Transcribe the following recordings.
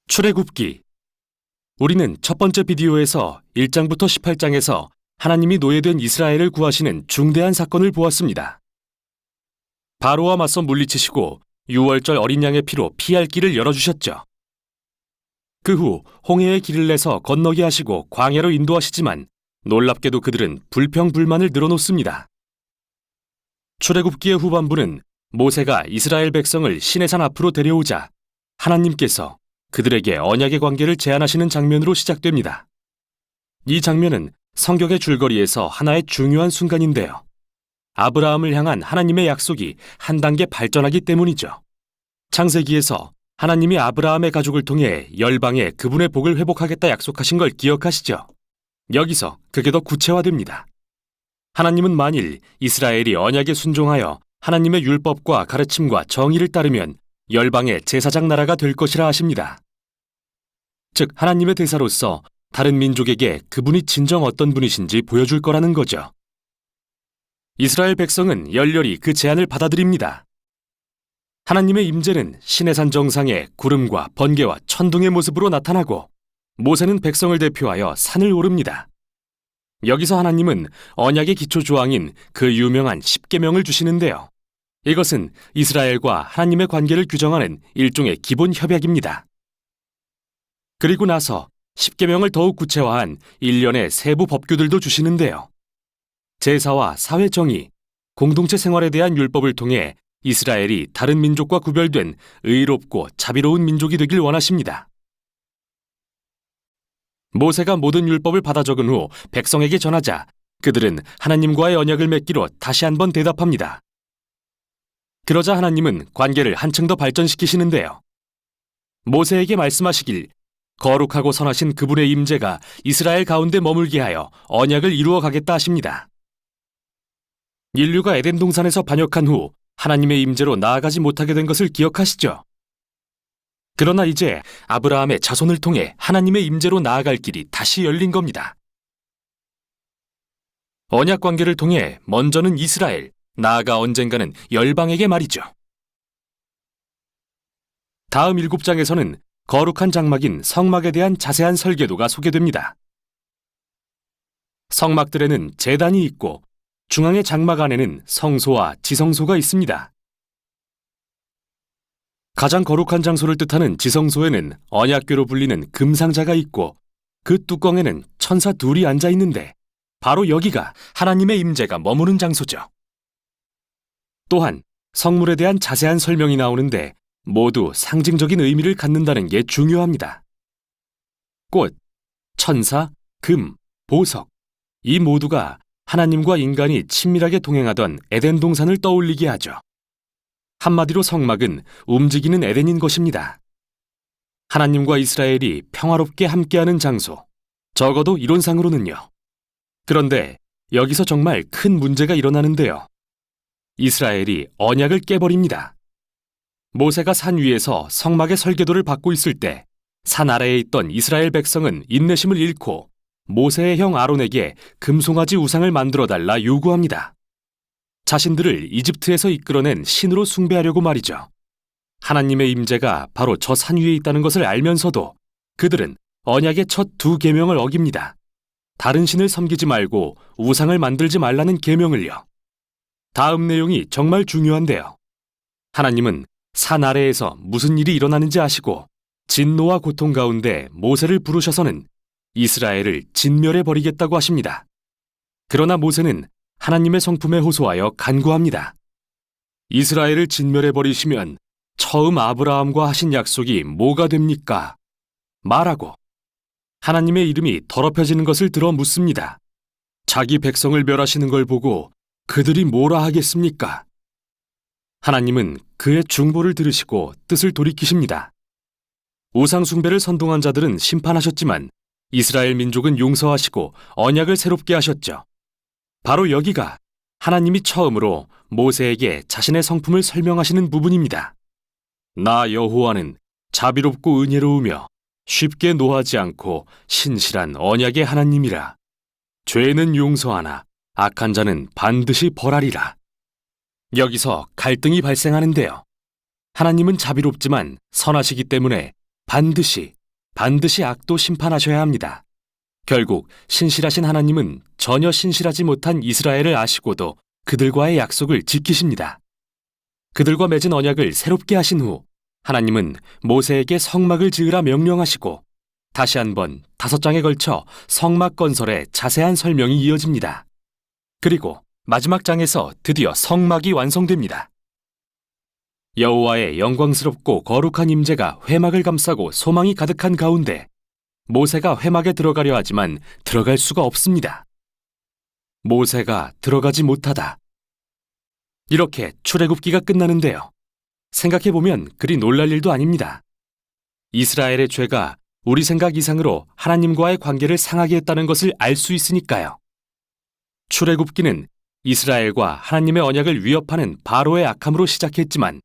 출애굽기. 우리는 첫 번째 비디오에서 1장부터 18장에서 하나님이 노예된 이스라엘을 구하시는 중대한 사건을 보았습니다. 바로와 맞서 물리치시고 6월절 어린 양의 피로 피할 길을 열어주셨죠. 그 후 홍해의 길을 내서 건너게 하시고 광야로 인도하시지만 놀랍게도 그들은 불평불만을 늘어놓습니다. 출애굽기의 후반부는 모세가 이스라엘 백성을 시내산 앞으로 데려오자 하나님께서 그들에게 언약의 관계를 제안하시는 장면으로 시작됩니다. 이 장면은 성경의 줄거리에서 하나의 중요한 순간인데요. 아브라함을 향한 하나님의 약속이 한 단계 발전하기 때문이죠. 창세기에서 하나님이 아브라함의 가족을 통해 열방에 그분의 복을 회복하겠다 약속하신 걸 기억하시죠? 여기서 그게 더 구체화됩니다. 하나님은 만일 이스라엘이 언약에 순종하여 하나님의 율법과 가르침과 정의를 따르면 열방의 제사장 나라가 될 것이라 하십니다. 즉 하나님의 대사로서 다른 민족에게 그분이 진정 어떤 분이신지 보여줄 거라는 거죠. 이스라엘 백성은 열렬히 그 제안을 받아들입니다. 하나님의 임재는 시내산 정상에 구름과 번개와 천둥의 모습으로 나타나고 모세는 백성을 대표하여 산을 오릅니다. 여기서 하나님은 언약의 기초 조항인 그 유명한 십계명을 주시는데요. 이것은 이스라엘과 하나님의 관계를 규정하는 일종의 기본 협약입니다. 그리고 나서 십계명을 더욱 구체화한 일련의 세부 법규들도 주시는데요. 제사와 사회 정의, 공동체 생활에 대한 율법을 통해 이스라엘이 다른 민족과 구별된 의롭고 자비로운 민족이 되길 원하십니다. 모세가 모든 율법을 받아 적은 후 백성에게 전하자 그들은 하나님과의 언약을 맺기로 다시 한번 대답합니다. 그러자 하나님은 관계를 한층 더 발전시키시는데요. 모세에게 말씀하시길 거룩하고 선하신 그분의 임재가 이스라엘 가운데 머물게 하여 언약을 이루어 가겠다 하십니다. 인류가 에덴 동산에서 반역한 후 하나님의 임재로 나아가지 못하게 된 것을 기억하시죠? 그러나 이제 아브라함의 자손을 통해 하나님의 임재로 나아갈 길이 다시 열린 겁니다. 언약 관계를 통해 먼저는 이스라엘, 나아가 언젠가는 열방에게 말이죠. 다음 7장에서는 거룩한 장막인 성막에 대한 자세한 설계도가 소개됩니다. 성막들에는 제단이 있고 중앙의 장막 안에는 성소와 지성소가 있습니다. 가장 거룩한 장소를 뜻하는 지성소에는 언약궤로 불리는 금상자가 있고 그 뚜껑에는 천사 둘이 앉아 있는데 바로 여기가 하나님의 임재가 머무는 장소죠. 또한 성물에 대한 자세한 설명이 나오는데 모두 상징적인 의미를 갖는다는 게 중요합니다. 꽃, 천사, 금, 보석, 이 모두가 하나님과 인간이 친밀하게 동행하던 에덴 동산을 떠올리게 하죠. 한마디로 성막은 움직이는 에덴인 것입니다. 하나님과 이스라엘이 평화롭게 함께하는 장소, 적어도 이론상으로는요. 그런데 여기서 정말 큰 문제가 일어나는데요. 이스라엘이 언약을 깨버립니다. 모세가 산 위에서 성막의 설계도를 받고 있을 때 산 아래에 있던 이스라엘 백성은 인내심을 잃고 모세의 형 아론에게 금송아지 우상을 만들어달라 요구합니다. 자신들을 이집트에서 이끌어낸 신으로 숭배하려고 말이죠. 하나님의 임재가 바로 저 산 위에 있다는 것을 알면서도 그들은 언약의 첫 2계명을 어깁니다. 다른 신을 섬기지 말고 우상을 만들지 말라는 계명을요. 다음 내용이 정말 중요한데요. 하나님은 산 아래에서 무슨 일이 일어나는지 아시고 진노와 고통 가운데 모세를 부르셔서는 이스라엘을 진멸해버리겠다고 하십니다. 그러나 모세는 하나님의 성품에 호소하여 간구합니다. 이스라엘을 진멸해버리시면 처음 아브라함과 하신 약속이 뭐가 됩니까? 말하고 하나님의 이름이 더럽혀지는 것을 들어 묻습니다. 자기 백성을 멸하시는 걸 보고 그들이 뭐라 하겠습니까? 하나님은 그의 중보를 들으시고 뜻을 돌이키십니다. 우상 숭배를 선동한 자들은 심판하셨지만 이스라엘 민족은 용서하시고 언약을 새롭게 하셨죠. 바로 여기가 하나님이 처음으로 모세에게 자신의 성품을 설명하시는 부분입니다. 나 여호와는 자비롭고 은혜로우며 쉽게 노하지 않고 신실한 언약의 하나님이라. 죄는 용서하나 악한 자는 반드시 벌하리라. 여기서 갈등이 발생하는데요. 하나님은 자비롭지만 선하시기 때문에 반드시 반드시 악도 심판하셔야 합니다. 결국 신실하신 하나님은 전혀 신실하지 못한 이스라엘을 아시고도 그들과의 약속을 지키십니다. 그들과 맺은 언약을 새롭게 하신 후 하나님은 모세에게 성막을 지으라 명령하시고 다시 한번 5장에 걸쳐 성막 건설의 자세한 설명이 이어집니다. 그리고 마지막 장에서 드디어 성막이 완성됩니다. 여호와의 영광스럽고 거룩한 임재가 회막을 감싸고 소망이 가득한 가운데 모세가 회막에 들어가려 하지만 들어갈 수가 없습니다. 모세가 들어가지 못하다. 이렇게 출애굽기가 끝나는데요. 생각해보면 그리 놀랄 일도 아닙니다. 이스라엘의 죄가 우리 생각 이상으로 하나님과의 관계를 상하게 했다는 것을 알 수 있으니까요. 출애굽기는 이스라엘과 하나님의 언약을 위협하는 바로의 악함으로 시작했지만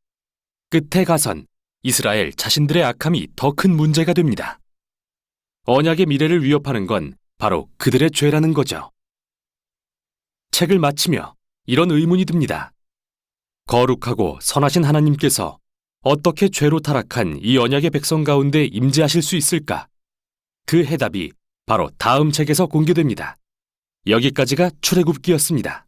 끝에 가선 이스라엘 자신들의 악함이 더 큰 문제가 됩니다. 언약의 미래를 위협하는 건 바로 그들의 죄라는 거죠. 책을 마치며 이런 의문이 듭니다. 거룩하고 선하신 하나님께서 어떻게 죄로 타락한 이 언약의 백성 가운데 임재하실 수 있을까? 그 해답이 바로 다음 책에서 공개됩니다. 여기까지가 출애굽기였습니다.